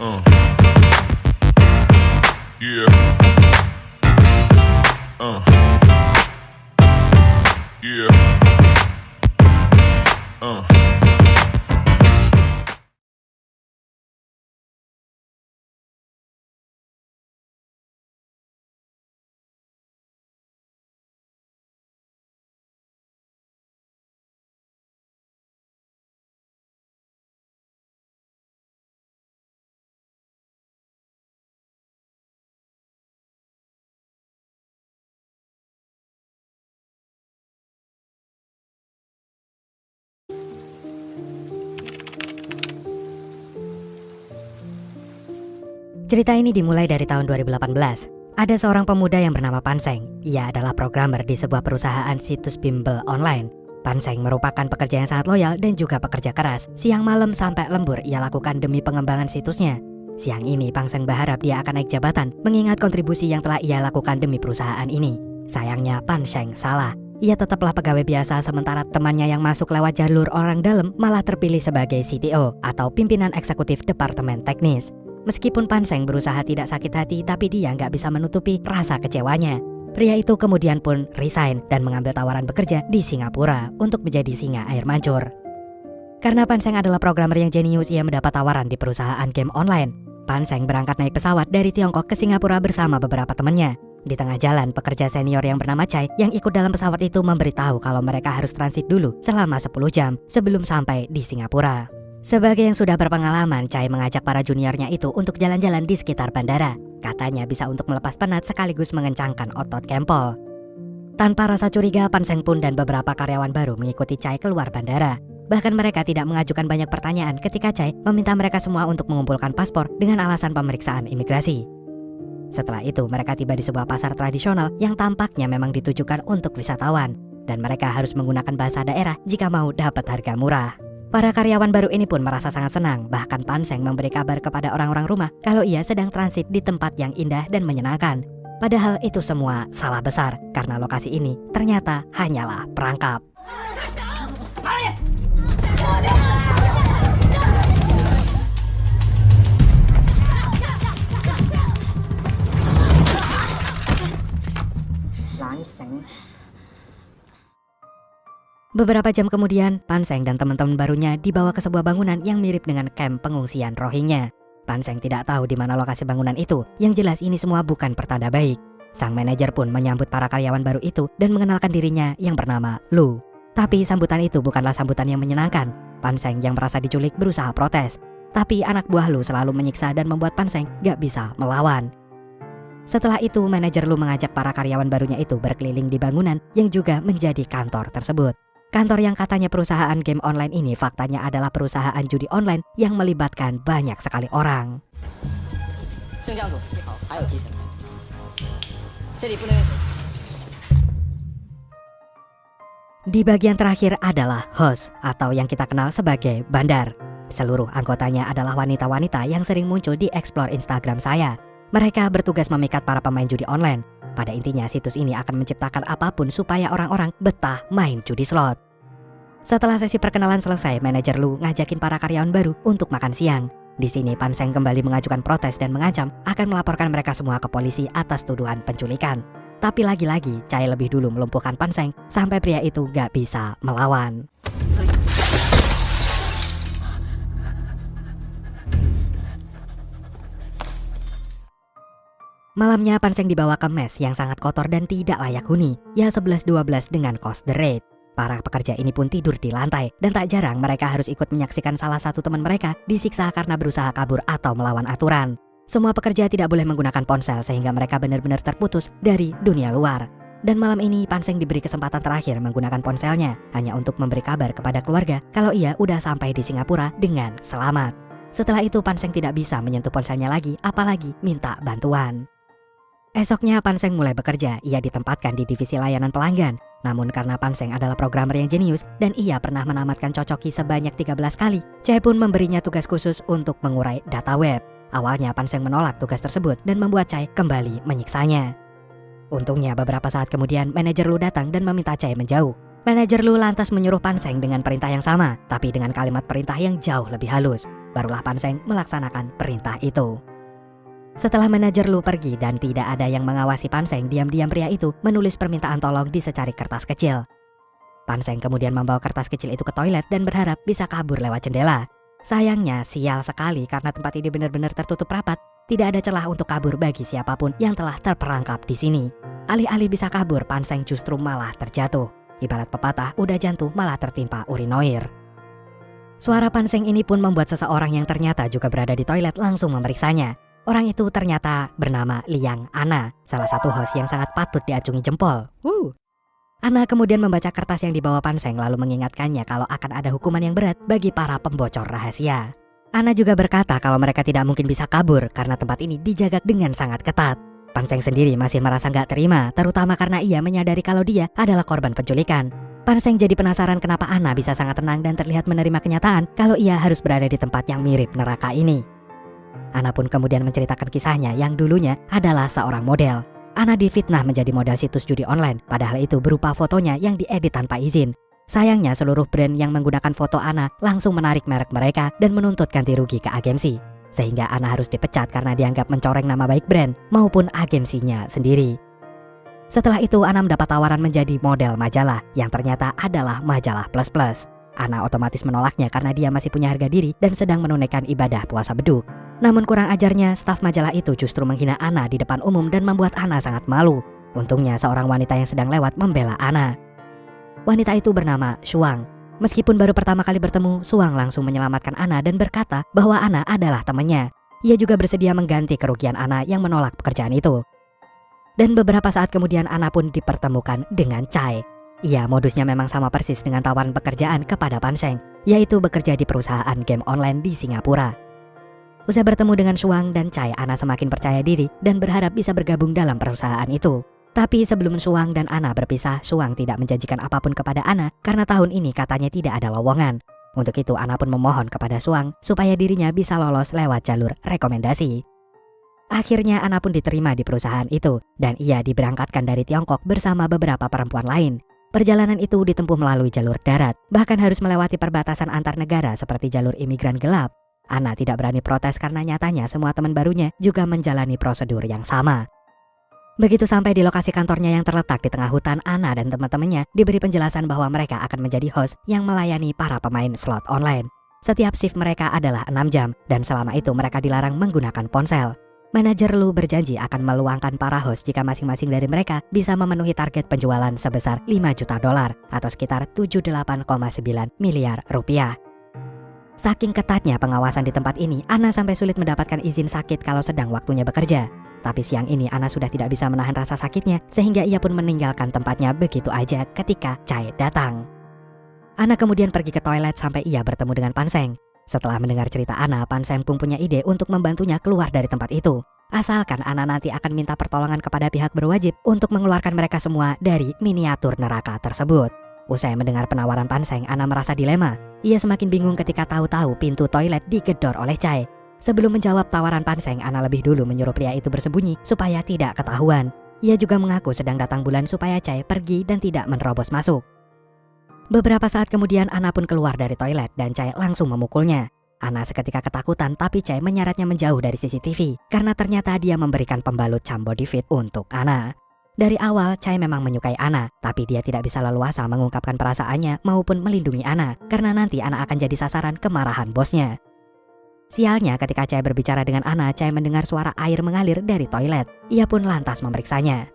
Uh, yeah. Yeah. Cerita ini dimulai dari tahun 2018. Ada seorang pemuda yang bernama Panseng. Ia adalah programmer di sebuah perusahaan situs bimbel online. Panseng merupakan pekerja yang sangat loyal dan juga pekerja keras. Siang malam sampai lembur ia lakukan demi pengembangan situsnya. Siang ini Panseng berharap dia akan naik jabatan mengingat kontribusi yang telah ia lakukan demi perusahaan ini. Sayangnya Panseng salah. Ia tetaplah pegawai biasa sementara temannya yang masuk lewat jalur orang dalam malah terpilih sebagai CTO atau pimpinan eksekutif departemen teknis. Meskipun Panseng berusaha tidak sakit hati, tapi dia nggak bisa menutupi rasa kecewanya. Pria itu kemudian pun resign dan mengambil tawaran bekerja di Singapura untuk menjadi singa air mancur. Karena Panseng adalah programmer yang jenius, ia mendapat tawaran di perusahaan game online. Panseng berangkat naik pesawat dari Tiongkok ke Singapura bersama beberapa temannya. Di tengah jalan, pekerja senior yang bernama Chai yang ikut dalam pesawat itu memberitahu kalau mereka harus transit dulu selama 10 jam sebelum sampai di Singapura. Sebagai yang sudah berpengalaman, Chai mengajak para juniornya itu untuk jalan-jalan di sekitar bandara. Katanya bisa untuk melepas penat sekaligus mengencangkan otot kempol. Tanpa rasa curiga, Panseng pun dan beberapa karyawan baru mengikuti Chai keluar bandara. Bahkan mereka tidak mengajukan banyak pertanyaan ketika Chai meminta mereka semua untuk mengumpulkan paspor dengan alasan pemeriksaan imigrasi. Setelah itu, mereka tiba di sebuah pasar tradisional yang tampaknya memang ditujukan untuk wisatawan. Dan mereka harus menggunakan bahasa daerah jika mau dapat harga murah. Para karyawan baru ini pun merasa sangat senang, bahkan Panseng memberi kabar kepada orang-orang rumah kalau ia sedang transit di tempat yang indah dan menyenangkan. Padahal itu semua salah besar, karena lokasi ini ternyata hanyalah perangkap. Beberapa jam kemudian, Panseng dan teman-teman barunya dibawa ke sebuah bangunan yang mirip dengan kamp pengungsian Rohingya. Panseng tidak tahu di mana lokasi bangunan itu, yang jelas ini semua bukan pertanda baik. Sang manajer pun menyambut para karyawan baru itu dan mengenalkan dirinya yang bernama Lu. Tapi sambutan itu bukanlah sambutan yang menyenangkan. Panseng yang merasa diculik berusaha protes. Tapi anak buah Lu selalu menyiksa dan membuat Panseng gak bisa melawan. Setelah itu, manajer Lu mengajak para karyawan barunya itu berkeliling di bangunan yang juga menjadi kantor tersebut. Kantor yang katanya perusahaan game online ini faktanya adalah perusahaan judi online yang melibatkan banyak sekali orang. Di bagian terakhir adalah host atau yang kita kenal sebagai bandar. Seluruh anggotanya adalah wanita-wanita yang sering muncul di explore Instagram saya. Mereka bertugas memikat para pemain judi online. Pada intinya situs ini akan menciptakan apapun supaya orang-orang betah main judi slot. Setelah sesi perkenalan selesai, manajer Lu ngajakin para karyawan baru untuk makan siang. Di sini Panseng kembali mengajukan protes dan mengancam akan melaporkan mereka semua ke polisi atas tuduhan penculikan. Tapi lagi-lagi Chai lebih dulu melumpuhkan Panseng sampai pria itu gak bisa melawan. Malamnya Panseng dibawa ke mes yang sangat kotor dan tidak layak huni, ya 11-12 dengan cost the rate. Para pekerja ini pun tidur di lantai, dan tak jarang mereka harus ikut menyaksikan salah satu teman mereka disiksa karena berusaha kabur atau melawan aturan. Semua pekerja tidak boleh menggunakan ponsel sehingga mereka benar-benar terputus dari dunia luar. Dan malam ini Panseng diberi kesempatan terakhir menggunakan ponselnya, hanya untuk memberi kabar kepada keluarga kalau ia udah sampai di Singapura dengan selamat. Setelah itu Panseng tidak bisa menyentuh ponselnya lagi, apalagi minta bantuan. Esoknya Panseng mulai bekerja, ia ditempatkan di divisi layanan pelanggan. Namun karena Panseng adalah programmer yang jenius dan ia pernah menamatkan Cocoki sebanyak 13 kali, Chai pun memberinya tugas khusus untuk mengurai data web. Awalnya Panseng menolak tugas tersebut dan membuat Chai kembali menyiksanya. Untungnya beberapa saat kemudian manajer Lu datang dan meminta Chai menjauh. Manajer Lu lantas menyuruh Panseng dengan perintah yang sama, tapi dengan kalimat perintah yang jauh lebih halus. barulah Panseng melaksanakan perintah itu. Setelah manajer Lu pergi dan tidak ada yang mengawasi Panseng, diam-diam pria itu menulis permintaan tolong di secari kertas kecil. Panseng kemudian membawa kertas kecil itu ke toilet dan berharap bisa kabur lewat jendela. Sayangnya sial sekali karena tempat ini benar-benar tertutup rapat. Tidak ada celah untuk kabur bagi siapapun yang telah terperangkap di sini. Alih-alih bisa kabur, Panseng justru malah terjatuh. Ibarat pepatah, udah jantung malah tertimpa urinoir. Suara Panseng ini pun membuat seseorang yang ternyata juga berada di toilet langsung memeriksanya. Orang itu ternyata bernama Liang Ana, salah satu host yang sangat patut diacungi jempol. Ana kemudian membaca kertas yang dibawa Panseng lalu mengingatkannya kalau akan ada hukuman yang berat bagi para pembocor rahasia. Ana juga berkata kalau mereka tidak mungkin bisa kabur karena tempat ini dijaga dengan sangat ketat. Panseng sendiri masih merasa nggak terima, terutama karena ia menyadari kalau dia adalah korban penculikan. Panseng jadi penasaran kenapa Ana bisa sangat tenang dan terlihat menerima kenyataan kalau ia harus berada di tempat yang mirip neraka ini. Ana pun kemudian menceritakan kisahnya yang dulunya adalah seorang model. Ana difitnah menjadi model situs judi online, padahal itu berupa fotonya yang diedit tanpa izin. Sayangnya seluruh brand yang menggunakan foto Ana langsung menarik merek mereka dan menuntut ganti rugi ke agensi. Sehingga Ana harus dipecat karena dianggap mencoreng nama baik brand maupun agensinya sendiri. Setelah itu Ana mendapat tawaran menjadi model majalah yang ternyata adalah majalah Plus Plus. Ana otomatis menolaknya karena dia masih punya harga diri dan sedang menunaikan ibadah puasa beduk. Namun kurang ajarnya, staf majalah itu justru menghina Ana di depan umum dan membuat Ana sangat malu. Untungnya seorang wanita yang sedang lewat membela Ana. Wanita itu bernama Shuang. Meskipun baru pertama kali bertemu, Shuang langsung menyelamatkan Ana dan berkata bahwa Ana adalah temannya. Ia juga bersedia mengganti kerugian Ana yang menolak pekerjaan itu. Dan beberapa saat kemudian Ana pun dipertemukan dengan Chai. Ia modusnya memang sama persis dengan tawaran pekerjaan kepada Panseng, yaitu bekerja di perusahaan game online di Singapura. Usai bertemu dengan Shuang dan Chai, Ana semakin percaya diri dan berharap bisa bergabung dalam perusahaan itu. Tapi sebelum Shuang dan Ana berpisah, Shuang tidak menjanjikan apapun kepada Ana karena tahun ini katanya tidak ada lowongan. Untuk itu Ana pun memohon kepada Shuang supaya dirinya bisa lolos lewat jalur rekomendasi. Akhirnya Ana pun diterima di perusahaan itu dan ia diberangkatkan dari Tiongkok bersama beberapa perempuan lain. Perjalanan itu ditempuh melalui jalur darat, bahkan harus melewati perbatasan antar negara seperti jalur imigran gelap. Ana tidak berani protes karena nyatanya semua teman barunya juga menjalani prosedur yang sama. Begitu sampai di lokasi kantornya yang terletak di tengah hutan, Ana dan teman-temannya diberi penjelasan bahwa mereka akan menjadi host yang melayani para pemain slot online. Setiap shift mereka adalah 6 jam dan selama itu mereka dilarang menggunakan ponsel. Manajer Lu berjanji akan meluangkan para host jika masing-masing dari mereka bisa memenuhi target penjualan sebesar $5 juta atau sekitar 78,9 miliar rupiah. Saking ketatnya pengawasan di tempat ini, Ana sampai sulit mendapatkan izin sakit kalau sedang waktunya bekerja. Tapi siang ini Ana sudah tidak bisa menahan rasa sakitnya sehingga ia pun meninggalkan tempatnya begitu aja ketika Chai datang. Ana kemudian pergi ke toilet sampai ia bertemu dengan Panseng. Setelah mendengar cerita Ana, Panseng pun punya ide untuk membantunya keluar dari tempat itu. Asalkan Ana nanti akan minta pertolongan kepada pihak berwajib untuk mengeluarkan mereka semua dari miniatur neraka tersebut. Usai mendengar penawaran Panseng, Ana merasa dilema. Ia semakin bingung ketika tahu-tahu pintu toilet digedor oleh Chai. Sebelum menjawab tawaran Panseng, Ana lebih dulu menyuruh pria itu bersembunyi supaya tidak ketahuan. Ia juga mengaku sedang datang bulan supaya Chai pergi dan tidak menerobos masuk. Beberapa saat kemudian Ana pun keluar dari toilet dan Chai langsung memukulnya. Ana seketika ketakutan tapi Chai menyaratnya menjauh dari CCTV karena ternyata dia memberikan pembalut Cham Body Fit untuk Ana. Dari awal Chai memang menyukai Ana, tapi dia tidak bisa leluasa mengungkapkan perasaannya maupun melindungi Ana karena nanti Ana akan jadi sasaran kemarahan bosnya. Sialnya ketika Chai berbicara dengan Ana, Chai mendengar suara air mengalir dari toilet. Ia pun lantas memeriksanya.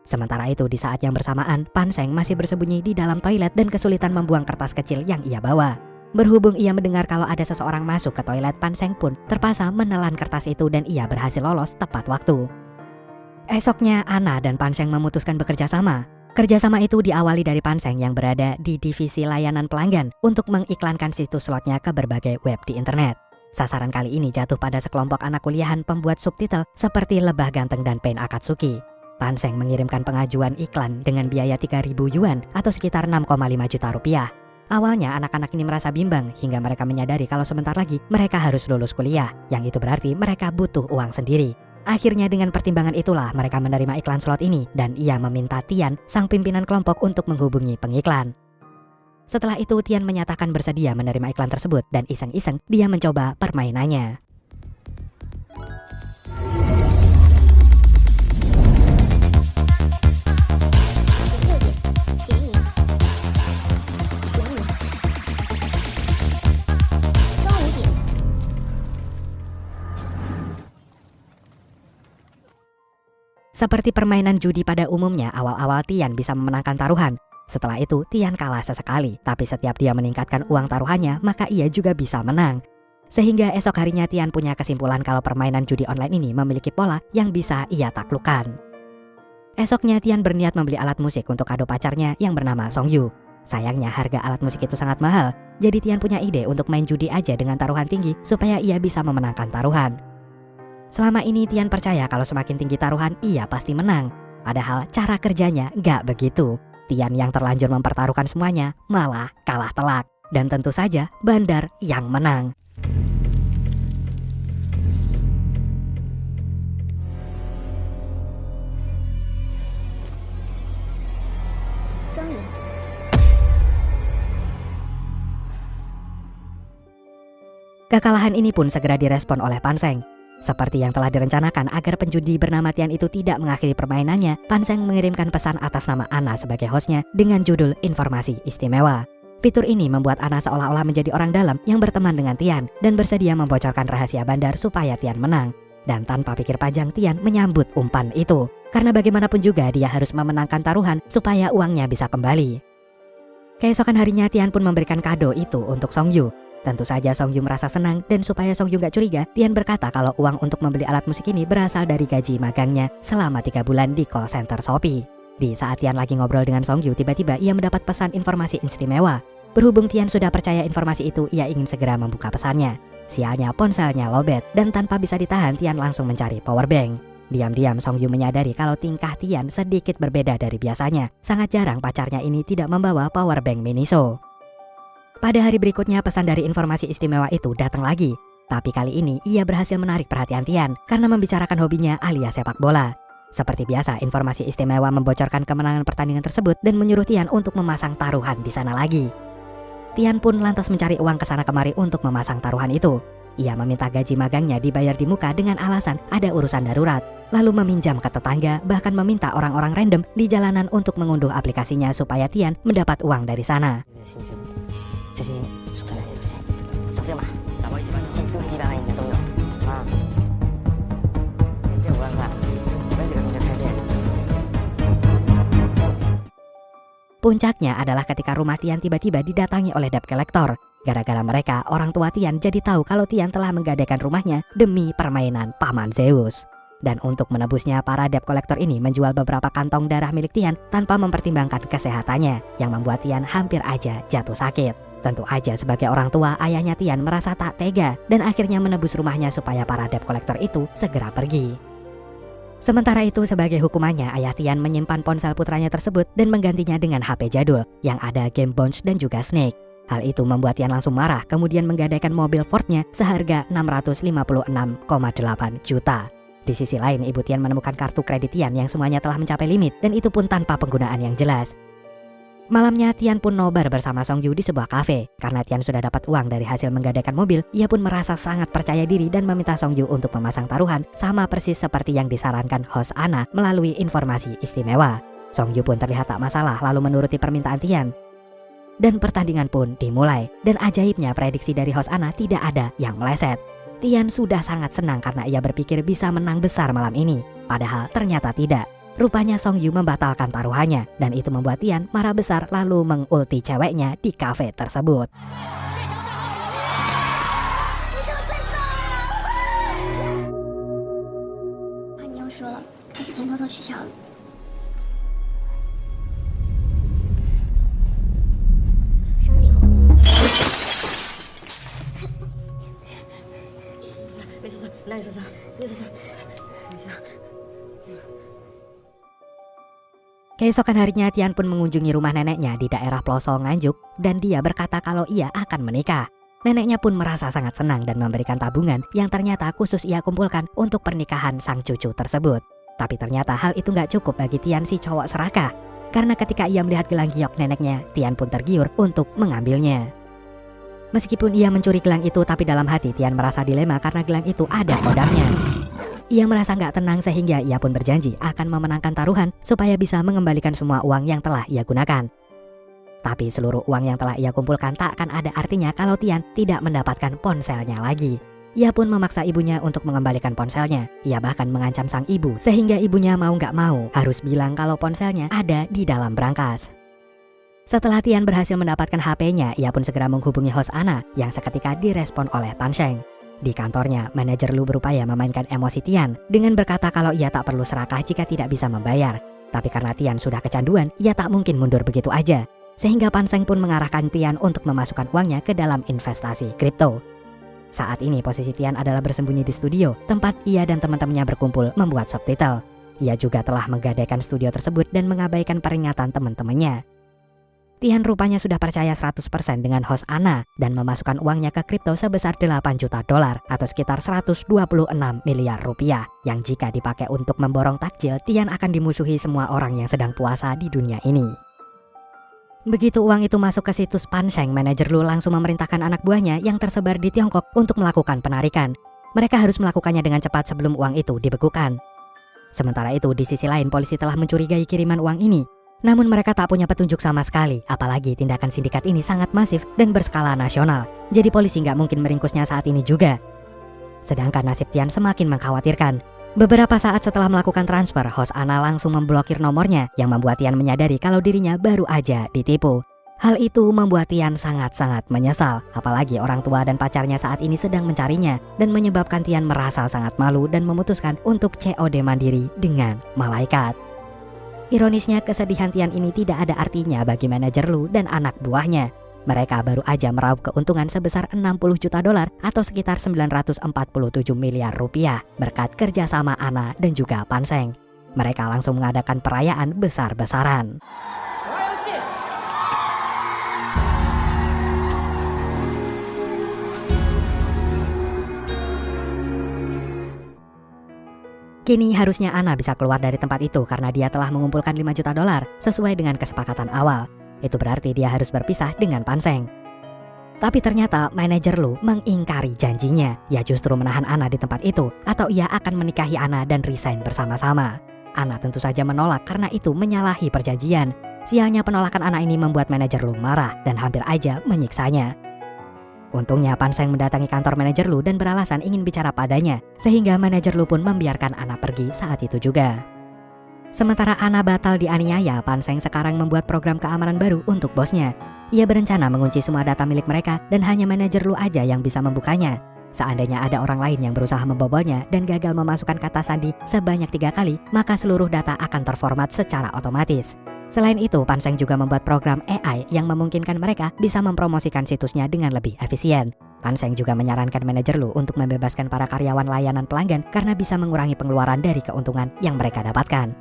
Sementara itu di saat yang bersamaan, Panseng masih bersembunyi di dalam toilet dan kesulitan membuang kertas kecil yang ia bawa. Berhubung ia mendengar kalau ada seseorang masuk ke toilet, Panseng pun terpaksa menelan kertas itu dan ia berhasil lolos tepat waktu. Esoknya Ana dan Panseng memutuskan bekerja sama. Kerjasama itu diawali dari Panseng yang berada di divisi layanan pelanggan untuk mengiklankan situs slotnya ke berbagai web di internet. Sasaran kali ini jatuh pada sekelompok anak kuliahan pembuat subtitle seperti Lebah Ganteng dan Pain Akatsuki. Panseng mengirimkan pengajuan iklan dengan biaya 3.000 yuan atau sekitar 6,5 juta rupiah. Awalnya anak-anak ini merasa bimbang hingga mereka menyadari kalau sebentar lagi mereka harus lulus kuliah, yang itu berarti mereka butuh uang sendiri. Akhirnya dengan pertimbangan itulah mereka menerima iklan slot ini dan ia meminta Tian, sang pimpinan kelompok untuk menghubungi pengiklan. Setelah itu Tian menyatakan bersedia menerima iklan tersebut dan iseng-iseng dia mencoba permainannya. Seperti permainan judi pada umumnya, awal-awal Tian bisa memenangkan taruhan. Setelah itu, Tian kalah sesekali, tapi setiap dia meningkatkan uang taruhannya, maka ia juga bisa menang. Sehingga esok harinya Tian punya kesimpulan kalau permainan judi online ini memiliki pola yang bisa ia taklukkan. Esoknya Tian berniat membeli alat musik untuk kado pacarnya yang bernama Songyu. Sayangnya harga alat musik itu sangat mahal, jadi Tian punya ide untuk main judi aja dengan taruhan tinggi supaya ia bisa memenangkan taruhan. Selama ini Tian percaya kalau semakin tinggi taruhan ia pasti menang. Padahal cara kerjanya gak begitu. Tian yang terlanjur mempertaruhkan semuanya malah kalah telak. Dan tentu saja bandar yang menang. Kekalahan ini pun segera direspon oleh Panseng. Seperti yang telah direncanakan agar penjudi bernama Tian itu tidak mengakhiri permainannya, Panseng mengirimkan pesan atas nama Ana sebagai hostnya dengan judul Informasi Istimewa. Fitur ini membuat Ana seolah-olah menjadi orang dalam yang berteman dengan Tian dan bersedia membocorkan rahasia bandar supaya Tian menang. Dan tanpa pikir panjang Tian menyambut umpan itu. Karena bagaimanapun juga dia harus memenangkan taruhan supaya uangnya bisa kembali. Keesokan harinya Tian pun memberikan kado itu untuk Songyu. Tentu saja Songyu merasa senang dan supaya Songyu gak curiga, Tian berkata kalau uang untuk membeli alat musik ini berasal dari gaji magangnya selama 3 bulan di call center Shopee. Di saat Tian lagi ngobrol dengan Songyu, tiba-tiba ia mendapat pesan informasi istimewa. Berhubung Tian sudah percaya informasi itu, ia ingin segera membuka pesannya. Sialnya ponselnya lowbat dan tanpa bisa ditahan Tian langsung mencari powerbank. Diam-diam Songyu menyadari kalau tingkah Tian sedikit berbeda dari biasanya. Sangat jarang pacarnya ini tidak membawa powerbank Miniso. Pada hari berikutnya pesan dari informasi istimewa itu datang lagi. Tapi kali ini ia berhasil menarik perhatian Tian karena membicarakan hobinya alias sepak bola. Seperti biasa informasi istimewa membocorkan kemenangan pertandingan tersebut dan menyuruh Tian untuk memasang taruhan di sana lagi. Tian pun lantas mencari uang kesana kemari untuk memasang taruhan itu. Ia meminta gaji magangnya dibayar di muka dengan alasan ada urusan darurat. Lalu meminjam ke tetangga, bahkan meminta orang-orang random di jalanan untuk mengunduh aplikasinya supaya Tian mendapat uang dari sana. Puncaknya adalah ketika rumah Tian tiba-tiba didatangi oleh debt collector. Gara-gara mereka, orang tua Tian jadi tahu kalau Tian telah menggadaikan rumahnya demi permainan Paman Zeus. Dan untuk menebusnya, para debt collector ini menjual beberapa kantong darah milik Tian tanpa mempertimbangkan kesehatannya, yang membuat Tian hampir aja jatuh sakit. Tentu aja sebagai orang tua, ayahnya Tian merasa tak tega dan akhirnya menebus rumahnya supaya para debt collector itu segera pergi. Sementara itu sebagai hukumannya, ayah Tian menyimpan ponsel putranya tersebut dan menggantinya dengan HP jadul yang ada game Bounce dan juga Snake. Hal itu membuat Tian langsung marah, kemudian menggadaikan mobil Fordnya seharga 656,8 juta. Di sisi lain, ibu Tian menemukan kartu kredit Tian yang semuanya telah mencapai limit dan itu pun tanpa penggunaan yang jelas. Malamnya Tian pun nobar bersama Songyu di sebuah kafe. Karena Tian sudah dapat uang dari hasil menggadaikan mobil, ia pun merasa sangat percaya diri dan meminta Songyu untuk memasang taruhan sama persis seperti yang disarankan host Ana melalui informasi istimewa. Songyu pun terlihat tak masalah lalu menuruti permintaan Tian. Dan pertandingan pun dimulai. Dan ajaibnya prediksi dari host Ana tidak ada yang meleset. Tian sudah sangat senang karena ia berpikir bisa menang besar malam ini. Padahal ternyata tidak. Rupanya Songyu membatalkan taruhannya dan itu membuat Tian marah besar lalu mengulti ceweknya di kafe tersebut. Keesokan harinya Tian pun mengunjungi rumah neneknya di daerah pelosok Nganjuk dan dia berkata kalau ia akan menikah. Neneknya pun merasa sangat senang dan memberikan tabungan yang ternyata khusus ia kumpulkan untuk pernikahan sang cucu tersebut. Tapi ternyata hal itu nggak cukup bagi Tian si cowok serakah. karena ketika ia melihat gelang giok neneknya, Tian pun tergiur untuk mengambilnya. Meskipun ia mencuri gelang itu, tapi dalam hati Tian merasa dilema karena gelang itu ada kodamnya. Ia merasa nggak tenang sehingga ia pun berjanji akan memenangkan taruhan supaya bisa mengembalikan semua uang yang telah ia gunakan. Tapi seluruh uang yang telah ia kumpulkan tak akan ada artinya kalau Tian tidak mendapatkan ponselnya lagi. Ia pun memaksa ibunya untuk mengembalikan ponselnya. Ia bahkan mengancam sang ibu sehingga ibunya mau nggak mau harus bilang kalau ponselnya ada di dalam brankas. Setelah Tian berhasil mendapatkan HP-nya, ia pun segera menghubungi host Anna yang seketika direspon oleh Pan Sheng. Di kantornya, manajer Lu berupaya memainkan emosi Tian dengan berkata kalau ia tak perlu serakah jika tidak bisa membayar. Tapi karena Tian sudah kecanduan, ia tak mungkin mundur begitu aja. Sehingga Pan Sheng pun mengarahkan Tian untuk memasukkan uangnya ke dalam investasi kripto. Saat ini posisi Tian adalah bersembunyi di studio, tempat ia dan teman-temannya berkumpul membuat subtitle. Ia juga telah menggadaikan studio tersebut dan mengabaikan peringatan teman-temannya. Tian rupanya sudah percaya 100% dengan host Anna dan memasukkan uangnya ke kripto sebesar 8 juta dolar atau sekitar 126 miliar rupiah yang jika dipakai untuk memborong takjil, Tian akan dimusuhi semua orang yang sedang puasa di dunia ini. Begitu uang itu masuk ke situs Pan Sheng, manajer Lu langsung memerintahkan anak buahnya yang tersebar di Tiongkok untuk melakukan penarikan. Mereka harus melakukannya dengan cepat sebelum uang itu dibekukan. Sementara itu di sisi lain polisi telah mencurigai kiriman uang ini. Namun mereka tak punya petunjuk sama sekali, apalagi tindakan sindikat ini sangat masif dan berskala nasional. Jadi polisi nggak mungkin meringkusnya saat ini juga. Sedangkan nasib Tian semakin mengkhawatirkan. Beberapa saat setelah melakukan transfer, host Anna langsung memblokir nomornya yang membuat Tian menyadari kalau dirinya baru aja ditipu. Hal itu membuat Tian sangat-sangat menyesal, apalagi orang tua dan pacarnya saat ini sedang mencarinya dan menyebabkan Tian merasa sangat malu dan memutuskan untuk COD mandiri dengan malaikat. Ironisnya kesedihan Tian ini tidak ada artinya bagi manajer Lu dan anak buahnya. Mereka baru aja meraup keuntungan sebesar 60 juta dolar atau sekitar 947 miliar rupiah berkat kerjasama Anna dan juga Pan Sheng. Mereka langsung mengadakan perayaan besar-besaran. Kini harusnya Anna bisa keluar dari tempat itu karena dia telah mengumpulkan 5 juta dolar sesuai dengan kesepakatan awal. Itu berarti dia harus berpisah dengan Pan Sheng. Tapi ternyata manajer Lu mengingkari janjinya. Ia justru menahan Anna di tempat itu atau ia akan menikahi Anna dan resign bersama-sama. Anna tentu saja menolak karena itu menyalahi perjanjian. Sialnya penolakan Anna ini membuat manajer Lu marah dan hampir aja menyiksanya. Untungnya Pan Sheng mendatangi kantor manajer Lu dan beralasan ingin bicara padanya, sehingga manajer Lu pun membiarkan Anna pergi saat itu juga. Sementara Anna batal dianiaya, Pan Sheng sekarang membuat program keamanan baru untuk bosnya. Ia berencana mengunci semua data milik mereka dan hanya manajer Lu aja yang bisa membukanya. Seandainya ada orang lain yang berusaha membobolnya dan gagal memasukkan kata sandi sebanyak 3 kali, maka seluruh data akan terformat secara otomatis. Selain itu, Pan Sheng juga membuat program AI yang memungkinkan mereka bisa mempromosikan situsnya dengan lebih efisien. Pan Sheng juga menyarankan manajer Lu untuk membebaskan para karyawan layanan pelanggan karena bisa mengurangi pengeluaran dari keuntungan yang mereka dapatkan.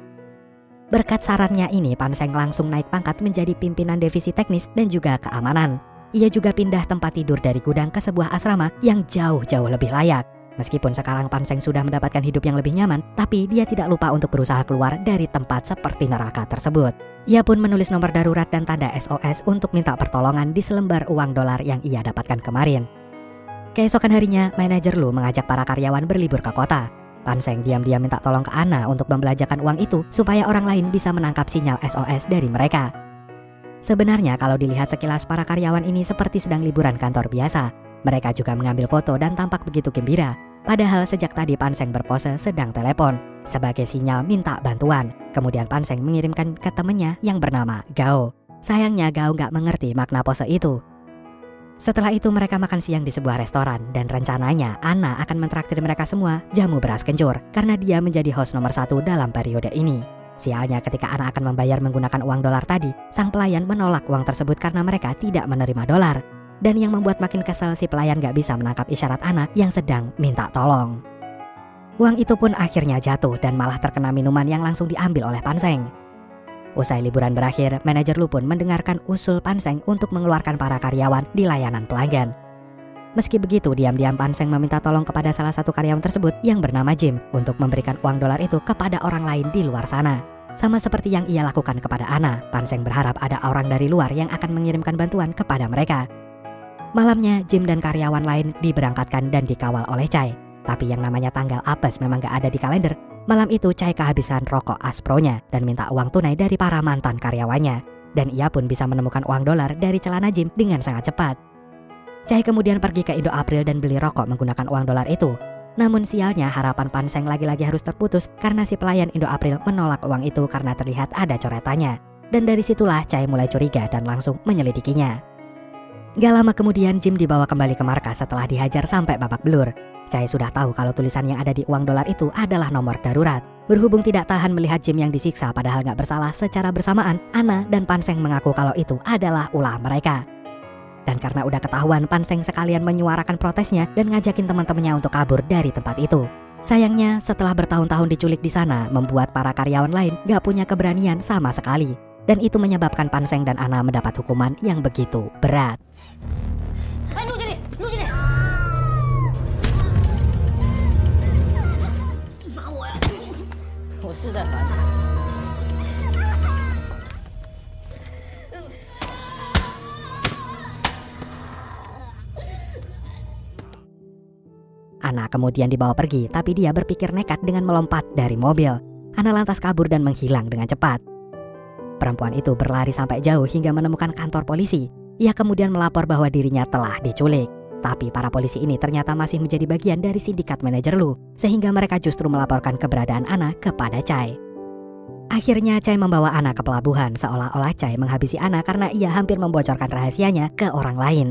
Berkat sarannya ini, Pan Sheng langsung naik pangkat menjadi pimpinan divisi teknis dan juga keamanan. Ia juga pindah tempat tidur dari gudang ke sebuah asrama yang jauh-jauh lebih layak. Meskipun sekarang Pan Sheng sudah mendapatkan hidup yang lebih nyaman, tapi dia tidak lupa untuk berusaha keluar dari tempat seperti neraka tersebut. Ia pun menulis nomor darurat dan tanda SOS untuk minta pertolongan di selembar uang dolar yang ia dapatkan kemarin. Keesokan harinya, manajer Lu mengajak para karyawan berlibur ke kota. Pan Sheng diam-diam minta tolong ke Anna untuk membelanjakan uang itu supaya orang lain bisa menangkap sinyal SOS dari mereka. Sebenarnya kalau dilihat sekilas para karyawan ini seperti sedang liburan kantor biasa. Mereka juga mengambil foto dan tampak begitu gembira. Padahal sejak tadi Pan Sheng berpose sedang telepon sebagai sinyal minta bantuan. Kemudian Pan Sheng mengirimkan ke temannya yang bernama Gao. Sayangnya Gao nggak mengerti makna pose itu. Setelah itu mereka makan siang di sebuah restoran dan rencananya Anna akan mentraktir mereka semua jamu beras kencur karena dia menjadi host nomor 1 dalam periode ini. Sialnya ketika Anna akan membayar menggunakan uang dolar tadi, sang pelayan menolak uang tersebut karena mereka tidak menerima dolar. Dan yang membuat makin kesal si pelayan gak bisa menangkap isyarat Anna yang sedang minta tolong. Uang itu pun akhirnya jatuh dan malah terkena minuman yang langsung diambil oleh Pan Sheng. Usai liburan berakhir, manajer Lu pun mendengarkan usul Pan Sheng untuk mengeluarkan para karyawan di layanan pelanggan. Meski begitu, diam-diam Pan Sheng meminta tolong kepada salah satu karyawan tersebut yang bernama Jim untuk memberikan uang dolar itu kepada orang lain di luar sana. Sama seperti yang ia lakukan kepada Ana, Panseng berharap ada orang dari luar yang akan mengirimkan bantuan kepada mereka. Malamnya, Jim dan karyawan lain diberangkatkan dan dikawal oleh Chai. Tapi yang namanya tanggal apes memang gak ada di kalender. Malam itu Chai kehabisan rokok Aspronya dan minta uang tunai dari para mantan karyawannya. Dan ia pun bisa menemukan uang dolar dari celana Jim dengan sangat cepat. Chai kemudian pergi ke Indo April dan beli rokok menggunakan uang dolar itu. Namun sialnya harapan Panseng lagi-lagi harus terputus karena si pelayan Indo April menolak uang itu karena terlihat ada coretannya. Dan dari situlah Chai mulai curiga dan langsung menyelidikinya. Gak lama kemudian Jim dibawa kembali ke markas setelah dihajar sampai babak belur. Chai sudah tahu kalau tulisan yang ada di uang dolar itu adalah nomor darurat. Berhubung tidak tahan melihat Jim yang disiksa padahal gak bersalah, secara bersamaan Ana dan Panseng mengaku kalau itu adalah ulah mereka. Dan karena udah ketahuan, Panseng sekalian menyuarakan protesnya dan ngajakin teman-temannya untuk kabur dari tempat itu. Sayangnya setelah bertahun-tahun diculik di sana, membuat para karyawan lain gak punya keberanian sama sekali. Dan itu menyebabkan Panseng dan Ana mendapat hukuman yang begitu berat. Ana kemudian dibawa pergi, tapi dia berpikir nekat dengan melompat dari mobil. Ana lantas kabur dan menghilang dengan cepat. Perempuan itu berlari sampai jauh hingga menemukan kantor polisi. Ia kemudian melapor bahwa dirinya telah diculik. Tapi para polisi ini ternyata masih menjadi bagian dari sindikat manajer Lu, sehingga mereka justru melaporkan keberadaan Ana kepada Chai. Akhirnya Chai membawa Ana ke pelabuhan, seolah-olah Chai menghabisi Ana karena ia hampir membocorkan rahasianya ke orang lain.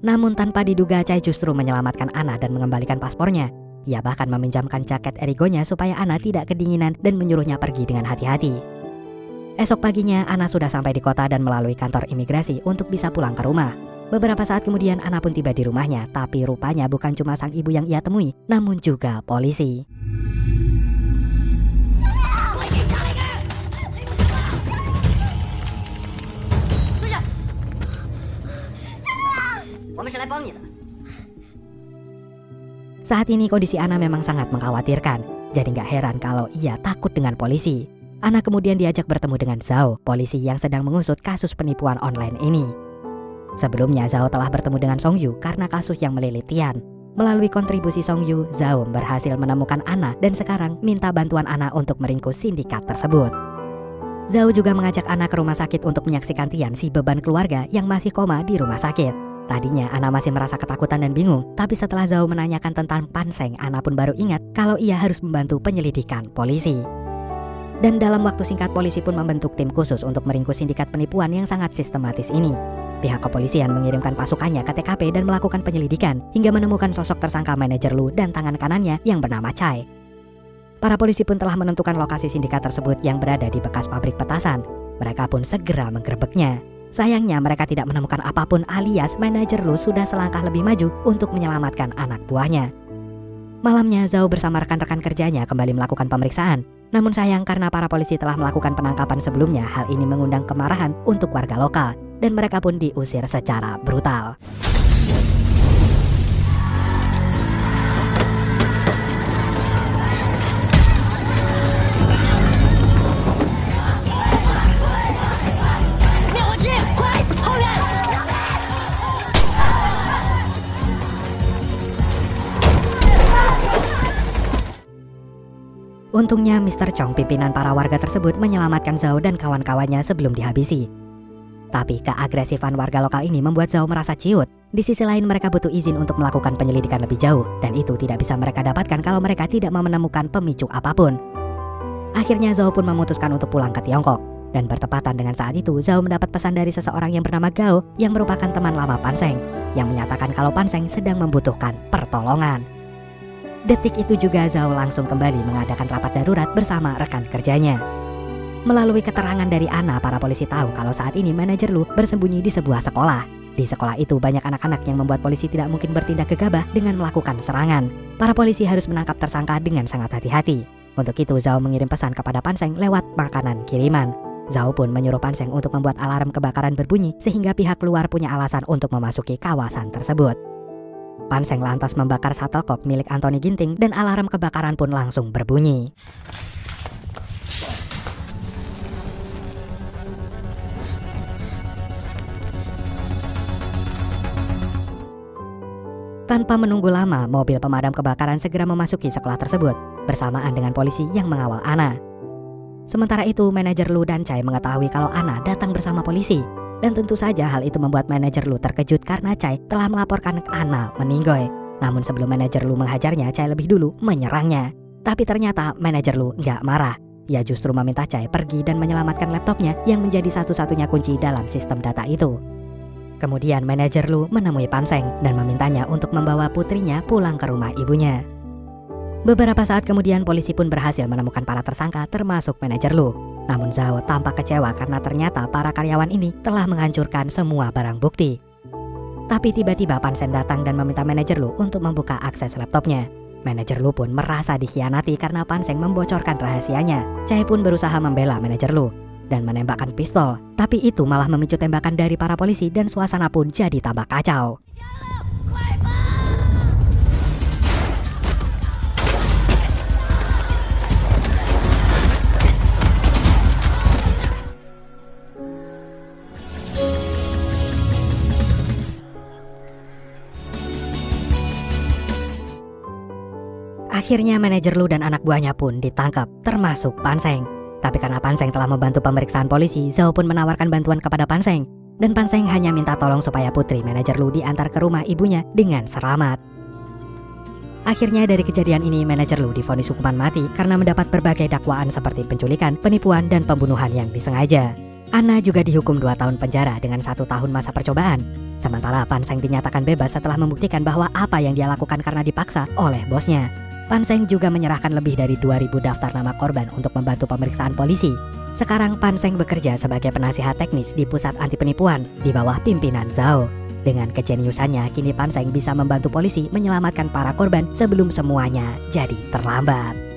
Namun tanpa diduga Chai justru menyelamatkan Ana dan mengembalikan paspornya. Ia bahkan meminjamkan jaket Erigonya supaya Ana tidak kedinginan dan menyuruhnya pergi dengan hati-hati. Esok paginya Ana sudah sampai di kota dan melalui kantor imigrasi untuk bisa pulang ke rumah. Beberapa saat kemudian Ana pun tiba di rumahnya, tapi rupanya bukan cuma sang ibu yang ia temui, namun juga polisi. Saat ini kondisi Ana memang sangat mengkhawatirkan, jadi gak heran kalau ia takut dengan polisi. Ana kemudian diajak bertemu dengan Zhao, polisi yang sedang mengusut kasus penipuan online ini. Sebelumnya Zhao telah bertemu dengan Song Yu karena kasus yang melilit Tian. Melalui kontribusi Song Yu, Zhao berhasil menemukan Ana dan sekarang minta bantuan Ana untuk meringkus sindikat tersebut. Zhao juga mengajak Ana ke rumah sakit untuk menyaksikan Tian, si beban keluarga yang masih koma di rumah sakit. Tadinya Ana masih merasa ketakutan dan bingung, tapi setelah Zhao menanyakan tentang Panseng, Ana pun baru ingat kalau ia harus membantu penyelidikan polisi. Dan dalam waktu singkat polisi pun membentuk tim khusus untuk meringkus sindikat penipuan yang sangat sistematis ini. Pihak kepolisian mengirimkan pasukannya ke TKP dan melakukan penyelidikan hingga menemukan sosok tersangka manajer Lu dan tangan kanannya yang bernama Chai. Para polisi pun telah menentukan lokasi sindikat tersebut yang berada di bekas pabrik petasan. Mereka pun segera menggerebeknya. Sayangnya mereka tidak menemukan apapun alias manajer Lu sudah selangkah lebih maju untuk menyelamatkan anak buahnya. Malamnya Zhao bersama rekan-rekan kerjanya kembali melakukan pemeriksaan. Namun sayang karena para polisi telah melakukan penangkapan sebelumnya, hal ini mengundang kemarahan untuk warga lokal dan mereka pun diusir secara brutal. Untungnya Mr. Chong, pimpinan para warga tersebut, menyelamatkan Zhao dan kawan-kawannya sebelum dihabisi. Tapi keagresifan warga lokal ini membuat Zhao merasa ciut. Di sisi lain mereka butuh izin untuk melakukan penyelidikan lebih jauh, dan itu tidak bisa mereka dapatkan kalau mereka tidak menemukan pemicu apapun. Akhirnya Zhao pun memutuskan untuk pulang ke Tiongkok. Dan bertepatan dengan saat itu, Zhao mendapat pesan dari seseorang yang bernama Gao yang merupakan teman lama Panseng, yang menyatakan kalau Panseng sedang membutuhkan pertolongan. Detik itu juga Zhao langsung kembali mengadakan rapat darurat bersama rekan kerjanya. Melalui keterangan dari Ana, para polisi tahu kalau saat ini manajer Lu bersembunyi di sebuah sekolah. Di sekolah itu banyak anak-anak yang membuat polisi tidak mungkin bertindak gegabah dengan melakukan serangan. Para polisi harus menangkap tersangka dengan sangat hati-hati. Untuk itu Zhao mengirim pesan kepada Panseng lewat makanan kiriman. Zhao pun menyuruh Panseng untuk membuat alarm kebakaran berbunyi sehingga pihak luar punya alasan untuk memasuki kawasan tersebut. Panseng lantas membakar shuttlecock milik Anthony Ginting dan alarm kebakaran pun langsung berbunyi. Tanpa menunggu lama, mobil pemadam kebakaran segera memasuki sekolah tersebut bersamaan dengan polisi yang mengawal Anna. Sementara itu, manajer Lu dan Chai mengetahui kalau Anna datang bersama polisi. Dan tentu saja hal itu membuat manajer Lu terkejut karena Chai telah melaporkan Anna meninggoy. Namun sebelum manajer Lu menghajarnya, Chai lebih dulu menyerangnya. Tapi ternyata manajer Lu nggak marah. Ia justru meminta Chai pergi dan menyelamatkan laptopnya yang menjadi satu-satunya kunci dalam sistem data itu. Kemudian manajer Lu menemui Pan Seng dan memintanya untuk membawa putrinya pulang ke rumah ibunya. Beberapa saat kemudian polisi pun berhasil menemukan para tersangka termasuk manajer Lu. Namun Zhao tampak kecewa karena ternyata para karyawan ini telah menghancurkan semua barang bukti. Tapi tiba-tiba Pan Seng datang dan meminta manajer Lu untuk membuka akses laptopnya. Manajer Lu pun merasa dikhianati karena Pan Seng membocorkan rahasianya. Chai pun berusaha membela manajer Lu dan menembakkan pistol, tapi itu malah memicu tembakan dari para polisi dan suasana pun jadi tambah kacau. Akhirnya manajer Lu dan anak buahnya pun ditangkap, termasuk Pan Seng. Tapi karena Pan Seng telah membantu pemeriksaan polisi, Zhao pun menawarkan bantuan kepada Pan Seng. Dan Pan Seng hanya minta tolong supaya putri manajer Lu diantar ke rumah ibunya dengan selamat. Akhirnya dari kejadian ini manajer Lu divonis hukuman mati karena mendapat berbagai dakwaan seperti penculikan, penipuan, dan pembunuhan yang disengaja. Anna juga dihukum 2 tahun penjara dengan 1 tahun masa percobaan. Sementara Pan Seng dinyatakan bebas setelah membuktikan bahwa apa yang dia lakukan karena dipaksa oleh bosnya. Pan Seng juga menyerahkan lebih dari 2.000 daftar nama korban untuk membantu pemeriksaan polisi. Sekarang Pan Seng bekerja sebagai penasihat teknis di pusat anti penipuan di bawah pimpinan Zhao. Dengan kejeniusannya, kini Pan Seng bisa membantu polisi menyelamatkan para korban sebelum semuanya jadi terlambat.